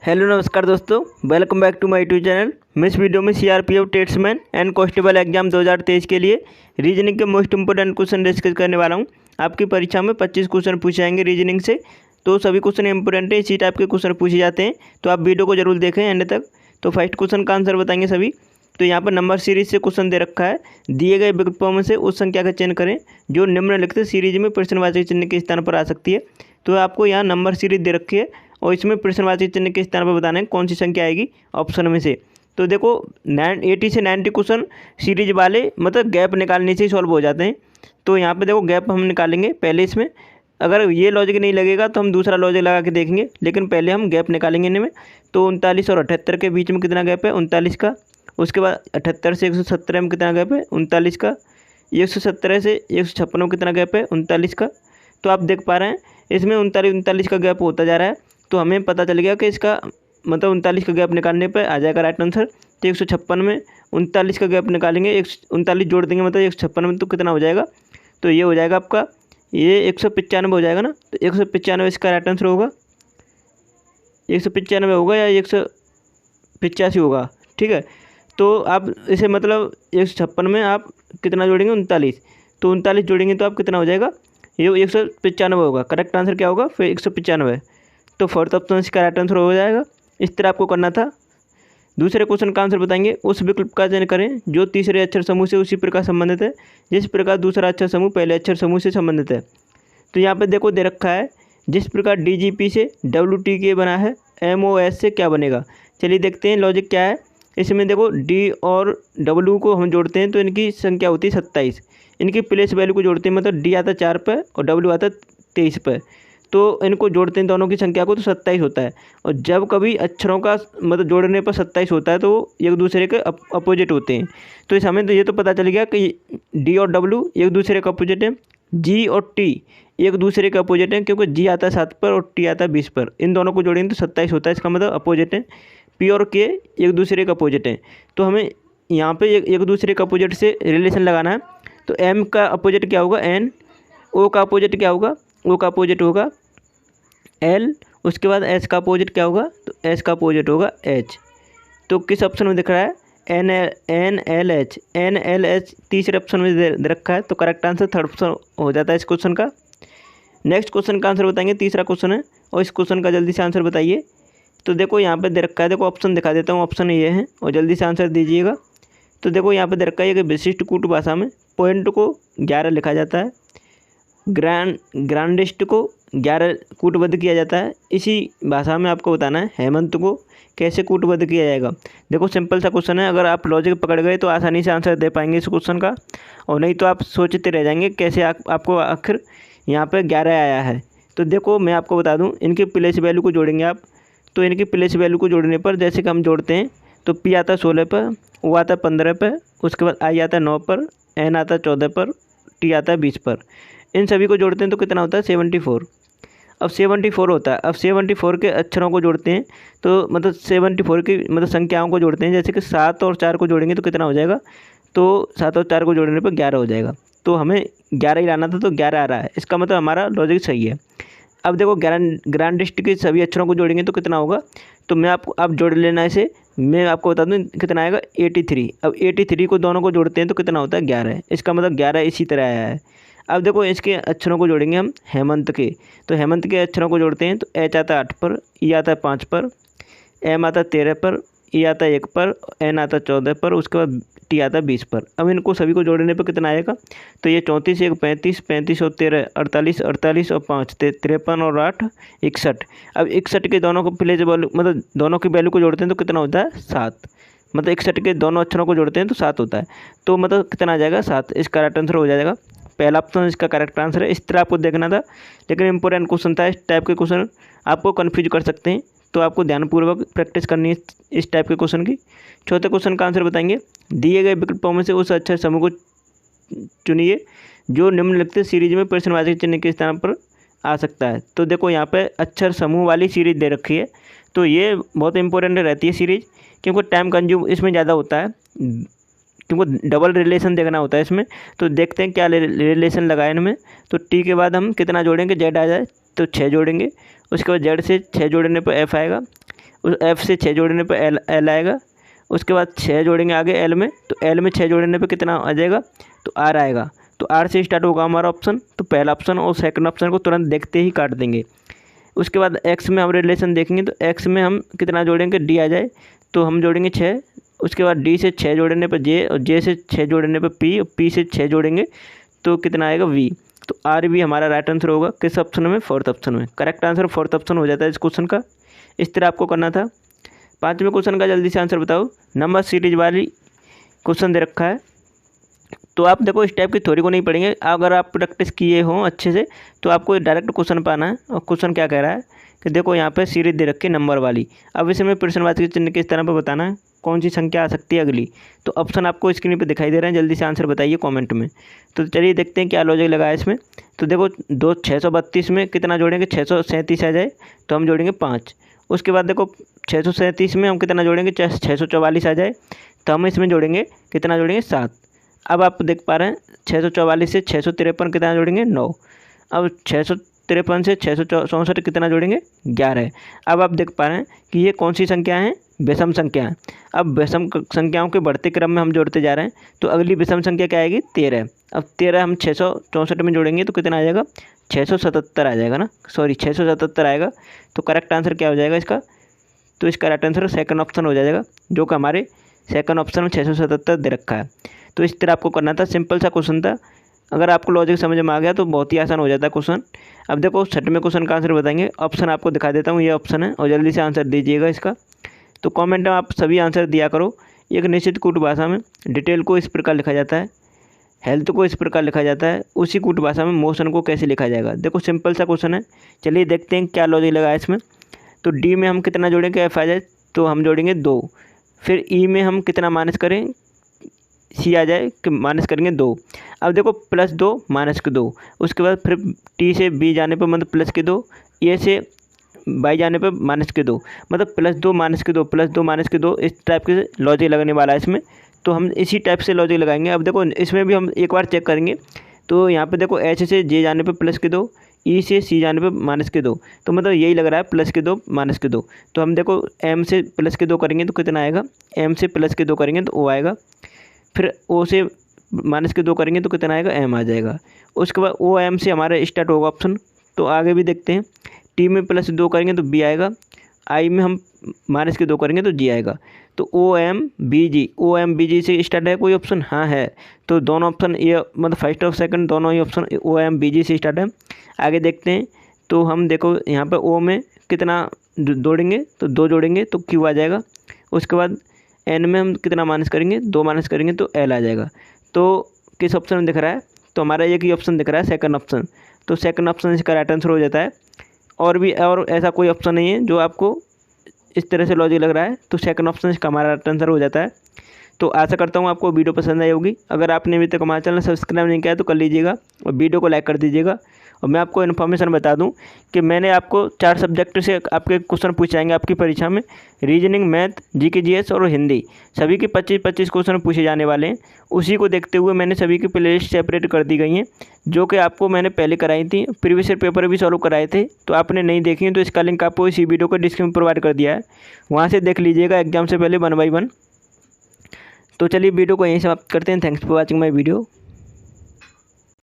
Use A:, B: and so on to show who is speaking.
A: Hello नमस्कार दोस्तों, welcome back to my YouTube channel. मैं इस वीडियो में CRPF tradesman and constable exam 2023 के लिए रीजनिंग के मोस्ट इंपोर्टेंट क्वेश्चन डिस्कस करने वाला हूं। आपकी परीक्षा में 25 क्वेश्चन पूछे जाएंगे रीजनिंग से, तो सभी क्वेश्चन इंपोर्टेंट है, इसी टाइप के क्वेश्चन पूछे जाते हैं, तो आप वीडियो को जरूर देखें एंड तक। तो फर्स्ट क्वेश्चन का आंसर बताएंगे सभी। तो यहाँ पर नंबर सीरीज से क्वेश्चन दे रखा है, दिए गए विकल्पों में से उस संख्या का चयन करें जो निम्नलिखित सीरीज में प्रश्नवाचक चिन्ह के स्थान पर आ सकती है। तो आपको यहाँ नंबर सीरीज दे रखी है और इसमें प्रश्नवाचक चिन्ह के स्थान पर बताना है कौन सी संख्या आएगी ऑप्शन में से। तो देखो 80 से 90 क्वेश्चन सीरीज वाले मतलब गैप निकालने से ही सॉल्व हो जाते हैं। तो यहाँ पे देखो गैप हम निकालेंगे पहले इसमें। अगर ये लॉजिक नहीं लगेगा तो हम दूसरा लॉजिक लगा के देखेंगे, लेकिन पहले हम गैप निकालेंगे इनमें। तो 39 और 78 के बीच में कितना गैप है? 39 का। उसके बाद 78 से 117 में कितना गैप है? 39 का। 117 से 156 में कितना गैप है? 39 का। तो आप देख पा रहे हैं इसमें 39 का गैप होता जा रहा है। तो हमें पता चल गया कि इसका मतलब 39 का गैप निकालने पर आ जाएगा राइट आंसर। तो 156 में 39 का गैप निकालेंगे, 39 जोड़ देंगे मतलब 156 में, तो कितना हो जाएगा? तो ये हो जाएगा आपका, ये 195 हो जाएगा ना। तो 195 इसका राइट आंसर होगा। 195 होगा या 185 होगा, ठीक है। तो आप इसे मतलब 156 में आप कितना जोड़ेंगे? 39। तो 39 जोड़ेंगे तो आप कितना हो जाएगा? ये 195 होगा। करेक्ट आंसर क्या होगा फिर? 195। तो फोर्थ ऑप्शन इसका राइट आंसर हो जाएगा। इस तरह आपको करना था। दूसरे क्वेश्चन का आंसर बताएंगे, उस विकल्प का चयन करें जो तीसरे अक्षर समूह से उसी प्रकार संबंधित है जिस प्रकार दूसरा अक्षर समूह पहले अक्षर समूह से संबंधित है। तो यहाँ पे देखो दे रखा है, जिस प्रकार DGP से WTK बना है, MOS से क्या बनेगा। चलिए देखते हैं लॉजिक क्या है। इसमें देखो D और W को हम जोड़ते हैं तो इनकी संख्या होती है 27। इनकी प्लेस वैल्यू को जोड़ते हैं मतलब D आता है 4 पर और W आता है 23 पर। तो इनको जोड़ते हैं दोनों की संख्या को तो 27 होता है। और जब कभी अक्षरों का मतलब जोड़ने पर 27 होता है तो वो एक दूसरे के अपोजिट होते हैं। तो इस हमें तो ये तो पता चल गया कि D और W एक दूसरे का अपोजिट है, G और T एक दूसरे के अपोजिट हैं, क्योंकि G आता है 7 पर और T आता है 20 पर। इन दोनों को जोड़ेंगे तो 27 होता है, इसका मतलब अपोजिट है। P और K एक दूसरे का अपोजिट हैं। तो हमें यहाँ पे एक दूसरे का अपोजिट से रिलेशन लगाना है। तो M का अपोजिट क्या होगा? N। O का अपोजिट क्या होगा? O का अपोजिट होगा L। उसके बाद S का अपोजिट क्या होगा? तो S का अपोजिट होगा H। तो किस ऑप्शन में दिख रहा है? NLH। NLH तीसरे ऑप्शन में दे रखा है। तो करेक्ट आंसर थर्ड ऑप्शन हो जाता है इस क्वेश्चन का। नेक्स्ट क्वेश्चन का आंसर बताएंगे, तीसरा क्वेश्चन है और इस क्वेश्चन का जल्दी से आंसर बताइए। तो देखो यहाँ पे दे रखा है, देखो ऑप्शन दिखा देता हूँ, ऑप्शन ये है और जल्दी से आंसर दीजिएगा। तो देखो यहाँ पे दे रखा है कि विशिष्ट कूट भाषा में पॉइंट को 11 लिखा जाता है, ग्रांडेस्ट को 11 कूटबद्ध किया जाता है। इसी भाषा में आपको बताना है हेमंत को कैसे कूटबद्ध किया जाएगा। देखो सिंपल सा क्वेश्चन है, अगर आप लॉजिक पकड़ गए तो आसानी से आंसर दे पाएंगे इस क्वेश्चन का, और नहीं तो आप सोचते रह जाएंगे कैसे आपको आखिर यहाँ पे 11 आया है। तो देखो मैं आपको बता दूँ, इनके प्लेस वैल्यू को जोड़ेंगे आप। तो इनकी प्लेस वैल्यू को जोड़ने पर जैसे कि हम जोड़ते हैं तो P आता है 16 पर, O आता है 15 पर, उसके बाद I आता है 9 पर, N आता है 14 पर, T आता है 20 पर। इन सभी को जोड़ते हैं तो कितना होता है? 74। अब 74 होता है। अब 74 के अक्षरों को जोड़ते हैं तो मतलब 74 की मतलब संख्याओं को जोड़ते हैं, जैसे कि 7 और 4 को जोड़ेंगे तो कितना हो जाएगा? तो 7 और 4 को जोड़ने पर 11 हो जाएगा। तो हमें 11 ही लाना था तो 11 आ रहा है, इसका मतलब हमारा लॉजिक सही है। अब देखो ग्रांडेस्ट के सभी अक्षरों को जोड़ेंगे तो कितना होगा? तो मैं आपको आप जोड़ लेना इसे, मैं आपको बता दूं कितना आएगा? 83। अब 83 को दोनों को जोड़ते हैं तो कितना होता है? 11। इसका मतलब 11 इसी तरह आया है। अब देखो इसके अक्षरों को जोड़ेंगे हम हेमंत के। तो हेमंत के अक्षरों को जोड़ते हैं तो H आता है 8 पर, E आता है 5 पर, M आता है 13 पर, E आता है 1 पर, N आता है 14 पर, उसके बाद T आता है 20 पर। अब इनको सभी को जोड़ने पर कितना आएगा? तो ये 34, 1 35, 35 और 13 48, 48 और 5 53 और 8 61। अब 61 के दोनों को प्लेस वैल्यू मतलब दोनों की वैल्यू को जोड़ते हैं तो कितना होता है? 7। मतलब 61 के दोनों अक्षरों को जोड़ते हैं तो 7 होता है। तो मतलब कितना आ जाएगा? 7। इसका राइट आंसर हो जाएगा। पहला ऑप्शन इसका करेक्ट आंसर है। इस तरह आपको देखना था, लेकिन इंपॉर्टेंट क्वेश्चन था। इस टाइप के क्वेश्चन आपको कन्फ्यूज कर सकते हैं, तो आपको ध्यानपूर्वक प्रैक्टिस करनी है इस टाइप के क्वेश्चन की। चौथे क्वेश्चन का आंसर बताएंगे, दिए गए विकल्पों में से उस अक्षर समूह को चुनिए जो निम्नलिखित सीरीज में प्रश्नवाचक चिन्ह के स्थान पर आ सकता है। तो देखो यहाँ पे अक्षर समूह वाली सीरीज दे रखी है, तो ये बहुत इंपॉर्टेंट रहती है सीरीज, क्योंकि टाइम कंज्यूम इसमें ज़्यादा होता है, क्योंकि डबल रिलेशन देखना होता है इसमें। तो देखते हैं क्या रिलेशन लगाए इनमें। तो T के बाद हम कितना जोड़ेंगे? Z आ जाए तो 6 जोड़ेंगे। उसके बाद Z से 6 जोड़ने पर F आएगा। उस F से 6 जोड़ने पर L आएगा। उसके बाद 6 जोड़ेंगे आगे L में, तो L में 6 जोड़ने पे कितना आ जाएगा, तो R आएगा। तो R से स्टार्ट होगा हमारा ऑप्शन, तो पहला ऑप्शन और सेकंड ऑप्शन को तुरंत देखते ही काट देंगे। उसके बाद X में हम रिलेशन देखेंगे, तो X में हम कितना जोड़ेंगे, D आ जाए तो हम जोड़ेंगे 6। उसके बाद D से 6 जोड़ने पर J, और J से 6 जोड़ने पर P, और P से 6 जोड़ेंगे तो कितना आएगा, V। तो R भी हमारा राइट आंसर होगा किस ऑप्शन में, फोर्थ ऑप्शन में। करेक्ट आंसर फोर्थ ऑप्शन हो जाता है इस क्वेश्चन का। इस तरह आपको करना था। 5वें क्वेश्चन का जल्दी से आंसर बताओ। नंबर सीरीज वाली क्वेश्चन दे रखा है, तो आप देखो इस टाइप की थ्योरी को नहीं पढ़ेंगे। अगर आप प्रैक्टिस किए हों अच्छे से तो आपको डायरेक्ट क्वेश्चन पाना है। और क्वेश्चन क्या कह रहा है कि देखो यहाँ पे सीरीज दे रखी है नंबर वाली। अब इसमें प्रश्नवाची चिन्ह किस तरह पर बताना है, कौन सी संख्या आ सकती है अगली। तो ऑप्शन आपको स्क्रीन पे दिखाई दे रहे हैं, जल्दी से आंसर बताइए कमेंट में। तो चलिए देखते हैं क्या लॉजिक लगा है इसमें। तो देखो 632 में कितना जोड़ेंगे, 637 आ जाए तो हम जोड़ेंगे 5। उसके बाद देखो 637 में हम कितना जोड़ेंगे, 644 आ जाए तो हम इसमें जोड़ेंगे कितना, जोड़ेंगे 7। अब आप देख पा रहे हैं 644 से 653 कितना जोड़ेंगे, 9। अब 653 से 664 कितना जोड़ेंगे, 11। अब आप देख पा रहे हैं कि ये कौन सी संख्या है, विषम संख्या है। अब विषम संख्याओं के बढ़ते क्रम में हम जोड़ते जा रहे हैं, तो अगली विषम संख्या क्या आएगी, 13। अब 13 हम 664 में जोड़ेंगे तो कितना आ जाएगा, 677 आ जाएगा ना, सॉरी 677 आएगा। तो करेक्ट आंसर क्या हो जाएगा इसका, तो इसका राइट आंसर सेकंड ऑप्शन हो जाएगा, जो कि हमारे सेकंड ऑप्शन में 677 दे रखा है। तो इस तरह आपको करना था, सिंपल सा क्वेश्चन था। अगर आपको लॉजिक समझ में आ गया तो बहुत ही आसान हो जाता है क्वेश्चन। अब देखो 6वें क्वेश्चन का आंसर बताएंगे। ऑप्शन आपको दिखा देता हूँ, ये ऑप्शन है, और जल्दी से आंसर दीजिएगा इसका। तो कमेंट में आप सभी आंसर दिया करो। एक निश्चित कूट भाषा में डिटेल को इस प्रकार लिखा जाता है, हेल्थ को इस प्रकार लिखा जाता है, उसी कूट भाषा में मोशन को कैसे लिखा जाएगा। देखो सिंपल सा क्वेश्चन है, चलिए देखते हैं क्या लॉजिक लगा है इसमें। तो डी में हम कितना जोड़ेंगे, F आ जाए तो हम जोड़ेंगे 2। फिर ई में हम कितना माइनस करें, सी आ जाए कि माइनस करेंगे 2। अब देखो +2 -2। उसके बाद फिर टी से बी जाने पर मतलब +2, ए से बाई जाने पर -2, मतलब +2 -2 +2 -2। इस टाइप के लॉजिक लगने वाला है इसमें। तो हम इसी टाइप से लॉजिक लगाएंगे। अब देखो इसमें भी हम एक बार चेक करेंगे। तो यहाँ पे देखो एच से जे जाने पे +2, ई से सी जाने पे -2, तो मतलब यही लग रहा है +2 -2। तो हम देखो एम से +2 करेंगे तो कितना आएगा, एम से +2 करेंगे तो ओ आएगा। फिर ओ से -2 करेंगे तो कितना आएगा, एम आ जाएगा। उसके बाद ओ एम से हमारा स्टार्ट होगा ऑप्शन। तो आगे भी देखते हैं, टी में +2 करेंगे तो बी आएगा, आई में हम -2 करेंगे तो जी आएगा। तो ओ एम बी जी से स्टार्ट है कोई ऑप्शन, हाँ है। तो दोनों ऑप्शन ये मतलब फर्स्ट और सेकंड दोनों ही ऑप्शन ओ एम बी जी से स्टार्ट है। आगे देखते हैं, तो हम देखो यहाँ पे ओ में कितना जोड़ेंगे, तो 2 जोड़ेंगे तो क्यू आ जाएगा। उसके बाद एन में हम कितना माइनस करेंगे, 2 माइनस करेंगे तो एल आ जाएगा। तो किस ऑप्शन में दिख रहा है, तो हमारा एक ही ऑप्शन दिख रहा है, सेकंड ऑप्शन। तो सेकंड ऑप्शन इसका राइट आंसर हो जाता है। और ऐसा कोई ऑप्शन नहीं है जो आपको इस तरह से लॉजिक लग रहा है, तो सेकंड ऑप्शन इसका हमारा राइट आंसर हो जाता है। तो आशा करता हूँ आपको वीडियो पसंद आई होगी। अगर आपने अभी तक हमारा चैनल सब्सक्राइब नहीं किया तो कर लीजिएगा, और वीडियो को लाइक कर दीजिएगा। और मैं आपको इन्फॉर्मेशन बता दूं कि मैंने आपको 4 सब्जेक्ट से आपके क्वेश्चन पूछे जाएंगे आपकी परीक्षा में। रीजनिंग, मैथ, जीके जीएस और हिंदी, सभी के 25-25 क्वेश्चन पूछे जाने वाले हैं। उसी को देखते हुए मैंने सभी की प्लेलिस्ट सेपरेट कर दी गई हैं, जो कि आपको मैंने पहले कराई थी। प्रीवियस ईयर पेपर भी सॉल्व कराए थे, तो आपने नहीं देखी है तो इसका लिंक आपको इसी वीडियो को डिस्क्रिप्शन में प्रोवाइड कर दिया है, वहाँ से देख लीजिएगा एग्जाम से पहले 1 बाय 1। तो चलिए वीडियो को यहीं समाप्त करते हैं। Thanks for watching my video.